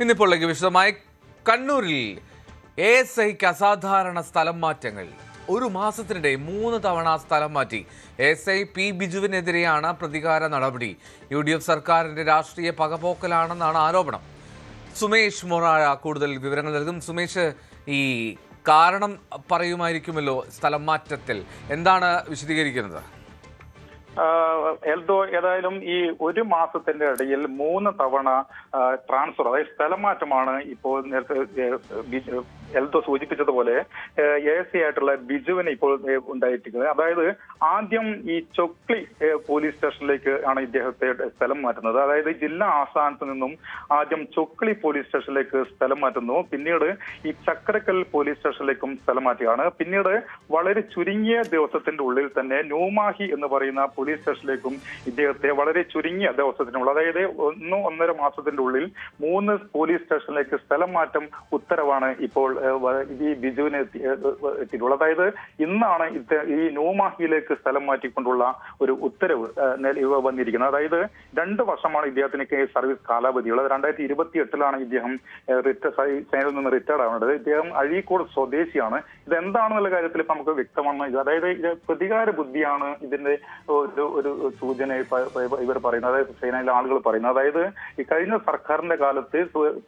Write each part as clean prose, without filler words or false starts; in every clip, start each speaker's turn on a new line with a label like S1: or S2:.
S1: ഇന്നിപ്പോഴേക്ക് വിശദമായി കണ്ണൂരിൽ ASIക്ക് അസാധാരണ സ്ഥലം മാറ്റങ്ങൾ. ഒരു മാസത്തിനിടെ 3 തവണ സ്ഥലം മാറ്റി. ASI P ബിജുവിനെതിരെയാണ് പ്രതികാര നടപടി. UDF സർക്കാരിന്റെ രാഷ്ട്രീയ പകപോക്കലാണെന്നാണ് ആരോപണം. സുമേഷ് മൊറാഴ കൂടുതൽ വിവരങ്ങൾ നൽകും. സുമേഷ്, ഈ കാരണം പറയുമായിരിക്കുമല്ലോ സ്ഥലം മാറ്റത്തിൽ, എന്താണ് വിശദീകരിക്കുന്നത്?
S2: എൽദോ, ഏതായാലും ഈ ഒരു മാസത്തിന്റെ ഇടയിൽ 3 തവണ ട്രാൻസ്ഫർ, അതായത് സ്ഥലമാറ്റമാണ് ഇപ്പോൾ നേരത്തെ എൽദോ സൂചിപ്പിച്ചതുപോലെ ASI ആയിട്ടുള്ള ബിജുവിന് ഇപ്പോൾ ഉണ്ടായിരിക്കുന്നത്. അതായത് ആദ്യം ഈ ചൊക്ലി പോലീസ് സ്റ്റേഷനിലേക്ക് ആണ് ഇദ്ദേഹത്തെ സ്ഥലം മാറ്റുന്നത്. അതായത് ജില്ലാ ആസ്ഥാനത്ത് നിന്നും ആദ്യം ചൊക്ലി പോലീസ് സ്റ്റേഷനിലേക്ക് സ്ഥലം മാറ്റുന്നു. പിന്നീട് ഈ ചക്കരക്കൽ പോലീസ് സ്റ്റേഷനിലേക്കും സ്ഥലം മാറ്റുകയാണ്. പിന്നീട് വളരെ ചുരുങ്ങിയ ദിവസത്തിന്റെ ഉള്ളിൽ തന്നെ ന്യൂമാഹി എന്ന് പറയുന്ന പോലീസ് സ്റ്റേഷനിലേക്കും ഇദ്ദേഹത്തെ വളരെ ചുരുങ്ങിയ ദിവസത്തിനുള്ളിൽ, അതായത് 1-1.5 മാസത്തിന്റെ ഉള്ളിൽ 3 പോലീസ് സ്റ്റേഷനിലേക്ക് സ്ഥലം മാറ്റം ഉത്തരവാണ് ഇപ്പോൾ ഈ ബിജുവിന് എത്തിയിട്ടുള്ളത്. അതായത് ഇന്നാണ് ഈ ന്യൂമാഹിയിലേക്ക് സ്ഥലം മാറ്റിക്കൊണ്ടുള്ള ഒരു ഉത്തരവ് വന്നിരിക്കുന്നത്. അതായത് 2 വർഷമാണ് ഇദ്ദേഹത്തിന് സർവീസ് കാലാവധിയുള്ളത്. 2028 ഇദ്ദേഹം സേനയിൽ നിന്ന് റിട്ടയർഡ് ആവേണ്ടത്. ഇദ്ദേഹം അഴീക്കോട് സ്വദേശിയാണ്. ഇതെന്താണെന്നുള്ള കാര്യത്തിൽ ഇപ്പൊ നമുക്ക് വ്യക്തമാണ്. അതായത് ഇത് പ്രതികാര ബുദ്ധിയാണ് ഇതിന്റെ ഒരു സൂചന ഇവർ പറയുന്നത്, അതായത് സേനയിലെ ആളുകൾ പറയുന്നത്. അതായത് ഈ കഴിഞ്ഞ സർക്കാരിന്റെ കാലത്ത്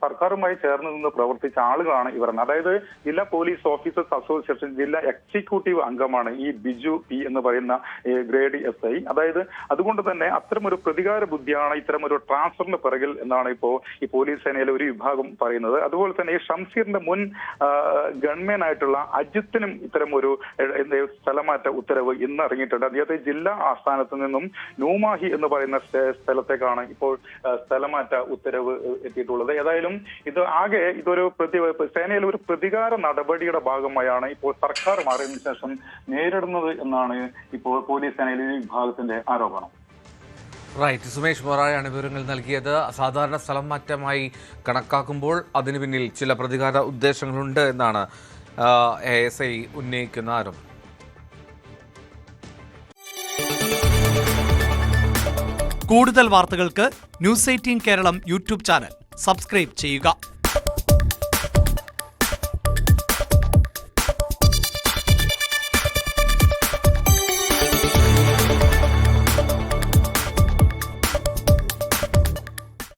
S2: സർക്കാരുമായി ചേർന്ന് നിന്ന് പ്രവർത്തിച്ച ആളുകളാണ് ഇവർ. അതായത് ജില്ലാ പോലീസ് ഓഫീസേഴ്സ് അസോസിയേഷൻ ജില്ലാ എക്സിക്യൂട്ടീവ് അംഗമാണ് ഈ ബിജു പി എന്ന് പറയുന്ന ഗ്രേഡ് SI. അതായത് അതുകൊണ്ട് തന്നെ അത്തരമൊരു പ്രതികാര ബുദ്ധിയാണ് ഇത്തരമൊരു ട്രാൻസ്ഫറിന് പിറകിൽ എന്നാണ് ഇപ്പോ ഈ പോലീസ് സേനയിലെ ഒരു വിഭാഗം പറയുന്നത്. അതുപോലെ തന്നെ ഈ ഷംസീറിന്റെ മുൻ ഗവൺമെന്റ് ആയിട്ടുള്ള അജിത്തിനും ഇത്തരം ഒരു സ്ഥലമാറ്റ ഉത്തരവ് ഇന്ന് ഇറങ്ങിയിട്ടുണ്ട്. അദ്ദേഹത്തെ ജില്ലാ ആസ്ഥാനത്ത് നിന്നും ന്യൂമാഹി എന്ന് പറയുന്ന സ്ഥലത്തേക്കാണ് ഇപ്പോൾ സ്ഥലമാറ്റ ഉത്തരവ് എത്തിയിട്ടുള്ളത്. ഏതായാലും ഇതൊരു സേനയിൽ ഒരു പ്രതികാര നടപടിയുടെ ഭാഗമായാണ് ഇപ്പോൾ സർക്കാർ മാറിയതിനു ശേഷം നേരിടുന്നത് എന്നാണ് ഇപ്പോൾ പോലീസ് സേനയിലെ വിഭാഗത്തിന്റെ ആരോപണം.
S1: റൈറ്റ്, സുമേഷ് മൊറാഴയാണ് വിവരങ്ങൾ നൽകിയത്. സാധാരണ സ്ഥലം മാറ്റമായി കണക്കാക്കുമ്പോൾ അതിനു പിന്നിൽ ചില പ്രതികാര ഉദ്ദേശങ്ങളുണ്ട് എന്നാണ് ASI ഉന്നയിക്കുന്ന ആരോപണം.
S3: കൂടുതൽ വാർത്തകൾക്ക് News 18 Keralam YouTube channel subscribe ചെയ്യുക.